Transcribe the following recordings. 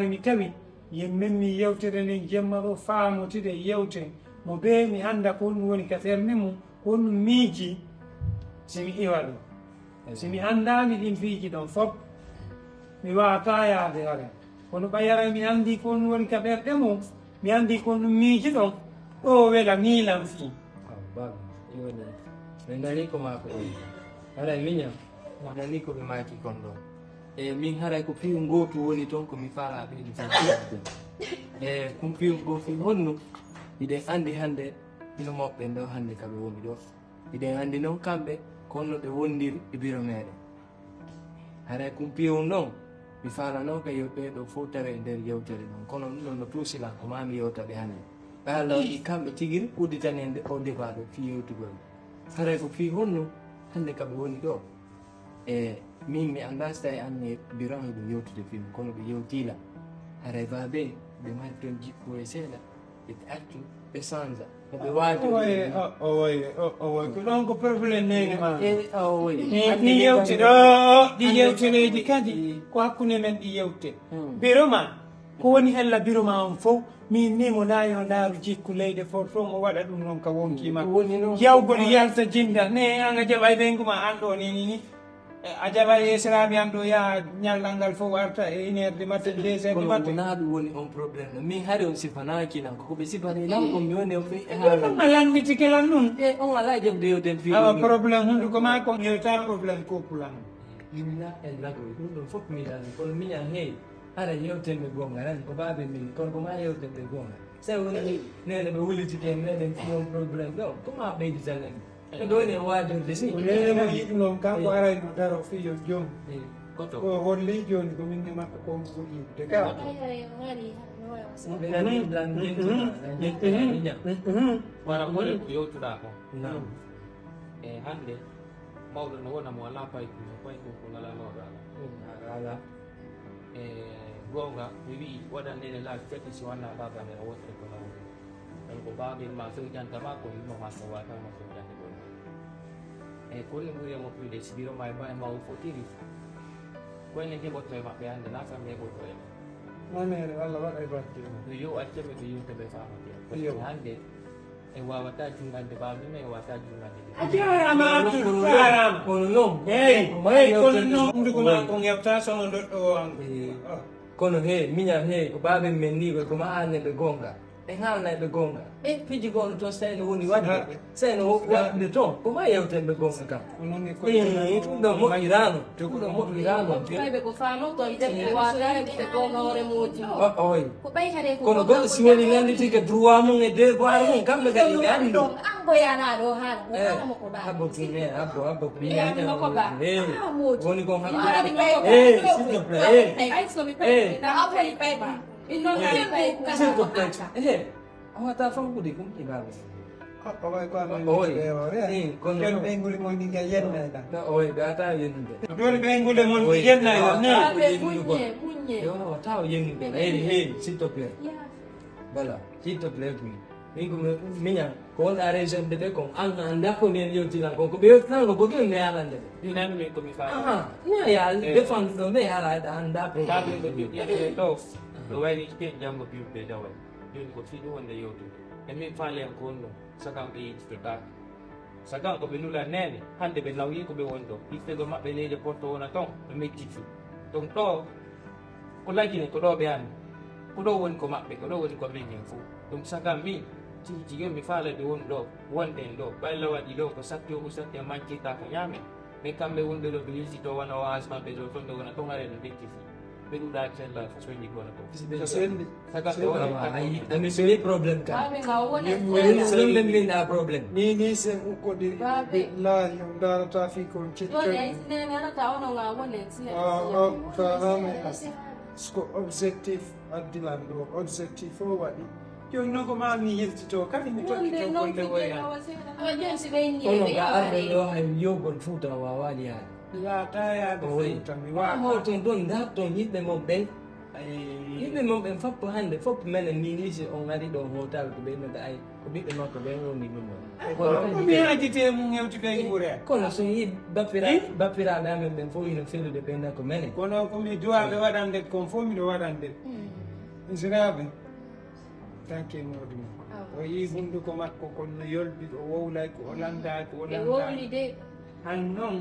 haali mi tawi yen memmi yewtere nden jemma ɗo faamotide yewte mo be mi annda ko ɗum woni ka ɓernde mum ko ɗum miiji somi iwa ɗum somi anndami ɗin fiiji ɗon fof mi wawata yaade hare kono ɓayara mi anndi ko ɗum woni ka ɓerɗe mum mi anndi ko ɗum miiji ɗon ɗo wela miilan fii baba yoni mi nani ko maako haray miñam mi nani ko ɓe maaki kon ɗon e min haray ko piiw gootu woni toon komi faala ɓeydi tan e kom piiw gootu honno iɗen anndi hannde ino moɓɓe ɗo hannde kaɓe woni ɗo iɗen anndi noon kamɓe konno ɓe wondiri e biro meɗen haray kom piiw noon mi faala noon ka yewɓe ɗo fof tawe e nder yewtere ɗon kono ɗum ɗon no tuusilan ko mami yewta ɓe hannde ɓaalo kamɓe tigiri udditani e o débat ɗo fii yewtugol haray ko fii honno hannde kaɓe woni ɗo e min mi annda so tawi anne biran ɗum yewtude film kono ɓe yewtila haray babe ɓe mari toon jikku e seeɗa ɓe accu ɓe changea noɓe waati owoy ko ɗon ko probléme nene ma owoy ɗi yewte ɗo ɗi yewtereji kadi ko hakkunde men ɗi yewte biro ma ko woni hella biro ma on fof min ni mo nayi o ndaaru jikku leyɗe fof to mo waɗa ɗum noon ka wonkima yawgol yalta jinda ne an a jaɓa ɓeygu ma an ɗo ni a jaɓa yesiraɓe an ɗo yaha ñallal ngal fof arta e 1 heure du matin 2 heures du matin na ɗum woni on probléme ɗo min hari on sifanaki nan koɓe sifani nan on mi woni on ɓe haala a landitike lan ɗum e on ala jefde yewden fi awa probléme hunduko ma ko yewta probléme couple an yimna en lagoy ɗum ɗon fof miɗani kono miñan heewi hara yewtenɓe gonga tan ko baɓe min kono ko ma yewtenɓe gonga so woni nene ɓe wullitike meɗen fi on probléme ɗo comment ɓeyditan en ɓe ɗoni e wadirde si nene mo yiɗi noon kanko aray no daro fiyo joom koto ko holli joni ko min ne makko ko yiɗde ka ɓe nani dan miña wara woni ko yewtuɗa ko nam e hannde mawɗo no wona mo ala paykuno payko ko ngala mawɗo ala ala e gonga mi wi waɗan nene laabi tati so wanna baba nde a wotere ko lawol ɗon ko babel ma fewjantama ko yimma ma so watama fewjante ɗon e kolle ɓuri e moƴƴude si biro ma e ba e mawo fotiri koyne heɓotto e maɓɓe hannde na kam heɓotto e mamere Allah waɗa e barke no yo accaɓe ɓe yewteɓe famate hannde e wawata jungande baɓe me e wawata jungande ama abdoul faram kono noon eyi kono noon hunduko ma ko gewta sono doɗɗo o an kono he miñam he ko baɓe men ni ɓe koma anneɓe gonga ɓe haalnayɓe gonga e piji gonɗo toon sayno woni wadde sayno waɗde toon koma yewtenɓe gonga kam ɗum ɗo moƴƴirano ɗum ɗo moƴƴirano ɓe ko famoto debbo wata ɓe gonga hoore muɗum oy ko ɓay hade ko kono goɗɗo si woni ganditike droit mum e devoir mum kamɓe kadi ɓe andi ɗum an boyana ɗo haala mo ko ba habbo tine habbo woni kon s'il s'il te plaît s'il te plaît awata famɗude kom ɗigaɓe oy ko kono ken ɓeygule mon ɗi ga yennayɗa oy ɓe ata yennude ɗon ɓeygule mon ɗi yennayɗa muñe yo taw yennude heewi heewi s'il te plaît voilà s'il te plaît min ko miñan ko wonɗa région de ɓe kon an anda ko nden yewtinan kon ko ɓe yewtinan ko bogi mi yalande ɓe ɗinani min komi faama ina ya défendre ɗo ɓe yalaɗa anda ɓe kaɓeɓe ɓiɓɓeɗe ɗo ɗo wayri ke janggo piwɓe dawal joni ko fiɗi wonde yewtude e min faali en ko woni ɗon sagam ɓe yittito ɗaka sagam ko ɓe nula nene hande ɓe nawyi ko ɓe woni ɗo ittego maɓɓe leydi porto wona ton ɓe mettiti donc ɗo ko lagine ko ɗo ɓe andi ko ɗo woni ko maɓɓe ko ɗo woni ko min hen fof donc sagam min tigi tigi mi faala ɓe woni ɗo wonɗen ɗo ɓayla waɗi ɗo ko satti o satti e mankirta ko ñaamen mais kamɓe wonɓe ɗo ɓe yiltito wona oage maɓɓe ɗo ton ɓe wona ton are no detti fi ɓe ɗuɗa tella so soñi gona to sagam ɓe wona ami soni probléme kam ɗum mbina probléme ni sen ukkoɗiri billahi on darata fi kon cettoni farame ko objectif addilan ɗo objectif o waɗi joni noon ko mami yiltito kadi mi tokkito golle woya kono ga arɓe ɗo hay yogol fuuta wawani yaade yata yaade fuuta mi wawa moton ɗon dar ton yimɓe mon ɓen yimɓe mon ɓen foppo hannde foppo menen ministre on ari ɗo hotal ko ɓe noɓe ay ko ɓiɓɓe makko ɓen woni ɗum mi hajite mum hewtude ɓuure kono so yi bappiraɓe amen ɓen fof ino fellude ɓenna ko menen kono komi duwaɓe waɗande kon fof miɗo waɗande misiraɓe tanke moɗum o yi hunduko makko kono yolɓi o wowlay ko o landaki o ɓe wowli de han noon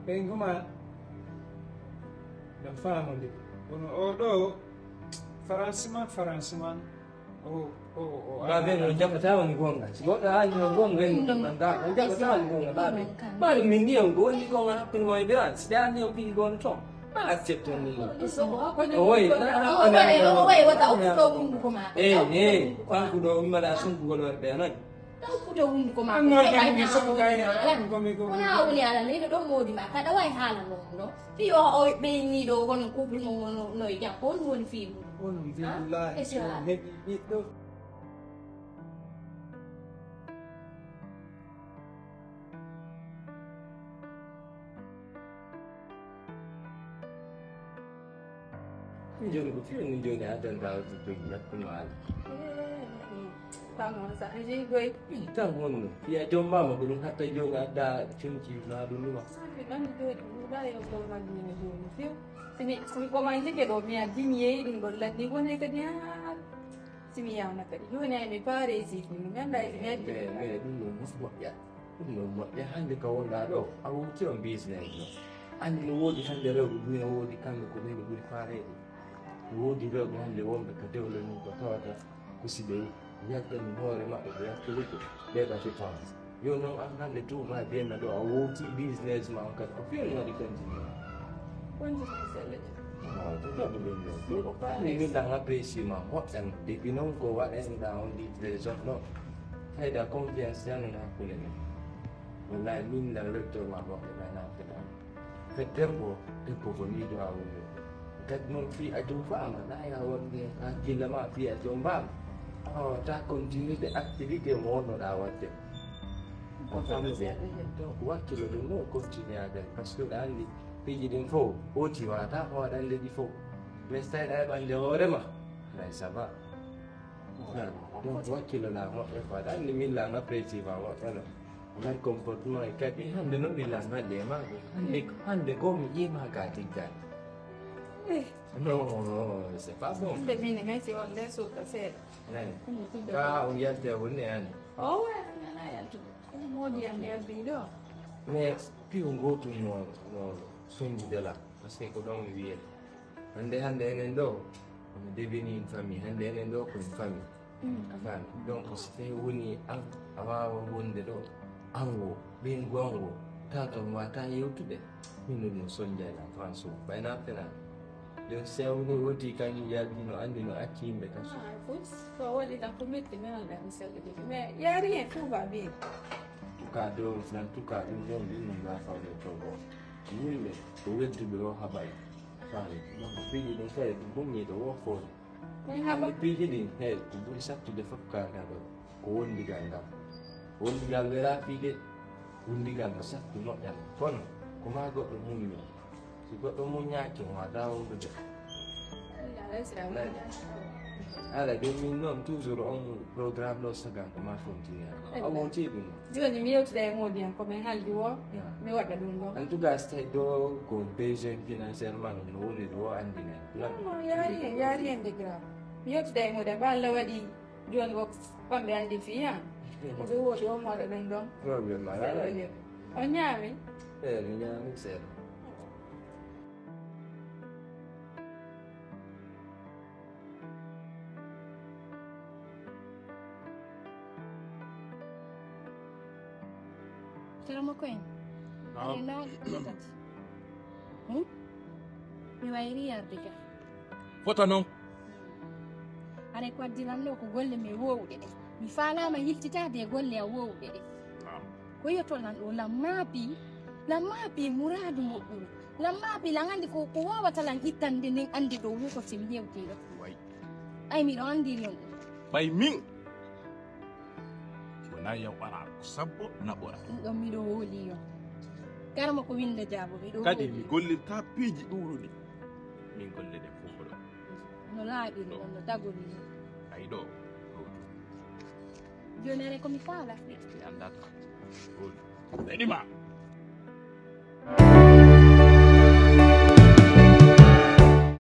ɓe guma ɗum famode kono oɗo france man Babe no jaɓata on gonga so goɗɗo haali no gonga en anda on jaɓata on gonga babe min ndi on goni gonga hakkude mo e ɓe so ɓe anni on ɓii gono toon ma accepte on ni o way wata o fuɗɗo hunduko ma kankuɗo wimmaɗa sunkugol wonɓe noon taw fuɗɗo hunduko ma wona woni ala leyɗo ɗon moodi ma kaɗa wawi haala non ɗo fi o ɓeyni ɗo kono couple mo noye jam ko ɗum woni fi onum billahi so heɓi ɓiɗɗo min joni ko fiyo min joni addanta jogi hakkude maɗa tan wonno fiya jombama ko ɗum hatta joni adda cumci na ɗum ɗuma simi commencé ɗo mi addi mi yeeɗi gollat ni woni kadi ha simi yawna kadi joni ay mi paare sifni mi ganda mi addi ɗum ɗon fof moƴƴat ɗum ɗon moƴƴa hande ka wonɗa ɗo a wuti on business ɗo andi no woodi hande rewɓe duniya woodi kamɓe ko ɓeyɓe ɓuuri faarede woodi rewɓe hande wonɓe ko dewle ni ko tawata kusiɓe yagɗani hoore maɓɓe ɓe yakkiliko ɓeɗate tawata yo noon an hande tuuma biyana ɗo a wowti business ma on kadi ko fiyoni waɗi continue min ɗan apprécie ma moƴƴan depuis noon ko waɗenɗa on livraison ɗon hayda confiance janone hakkude men wallahi min ɗan lecteur ma moɓɓe ɓenafeɗa fet debbo ko niɗo a wonde kadi noon fi a jom fama ɗaya wonde hakkille ma fi a jom mbama a wawata continude activité mo wonnoɗa wadde donc wakkilo ɗum noon continue aden par ce que ɗa anndi piiji ɗin fof oti wata ko waɗande ɗi fof mais so tawi ɗa heɓande hoorema nay ça va donc wakkiloɗa moƴƴe ko aɗa anndi min lan apprécie ma moƴƴa no mari comportement e kadi hande noon mi lan waɗde e maɗo hande ko mi ƴiima ka tiggani non c'est pas bon ɓe mine hay si on nden suuka seeɗa ka on yalti a wonni ani o wayana yaltude moodi am yalbi ɗo mais piwo gotum no soñdidela par ce que ko ɗon mi wiyata hande enen ɗo omi deveni une famille hande enen ɗo koye famille afami donc so tawi woni an a wawa wonde ɗo ango ɓen gongo tawta mi wata yewtude min no ɗum soñdela france o ɓayna fenani donc sewni woti kañum yaldi no andi no acci yimɓe tan so waɗi tan ko metti mi anɗa mi sellude mais ya rien tout va bien ka dow en tout cas ɗum ɗon ɗin no mbafawde togo yimɓe ko wedduɓe o haɓay faami donc piiji ɗin kadi ko gomñiɗo wo fof hande piiji ɗin hey ko ɓuri sattude fof kaka ɗo ko wondigal ngal wondigal wera piiɗe wondigal ko sattu moƴƴan kono ko ma goɗɗo mummi si goɗɗo muñaki o wata wondude ala joni min noon toujours on programme ɗo sagan ko ma continue a wonti ɗum joni mi yewtida e moodi am komin haaldi o mi waɗa ɗum ɗo en tout cas so tawi ɗo ko besoin financièrement no woni ɗo andine yaari hen de grave mi yewtida e moodi am ɓa Allah waɗi joni ko kamɓe andi fiya oɓe woodi o moɗa ɗum ɗon probléme ala o ñaami mi ñaami seeɗa Teramo ko yun. Ay na itat. Mi wayri yarde ka. Fota non. Are ko addiranno ko golle mi wowde de. Mi falama yiltitade golle a wowde de. Ko yoto nan o lammapi muradu moɗɗum. Lammapi la ngandi ko wawata lan ittande nden andi do ko sim yewtiɗo. Way. Ay mi ɗo andi non. Bay min. Wona yaɓɓana ko sabbo naɓora. Ɗum ɗon miɗo hooli yo. Garmo ko winde jaabo miɗo Kadi mi gollirta piiji ɗuuɗuɗi. Min golle ɗe fof ɗo. no laaɓiri ɗon no tagori ni. Ay ɗo. Joni are komi faala. Mi andata. Ɗeɗima.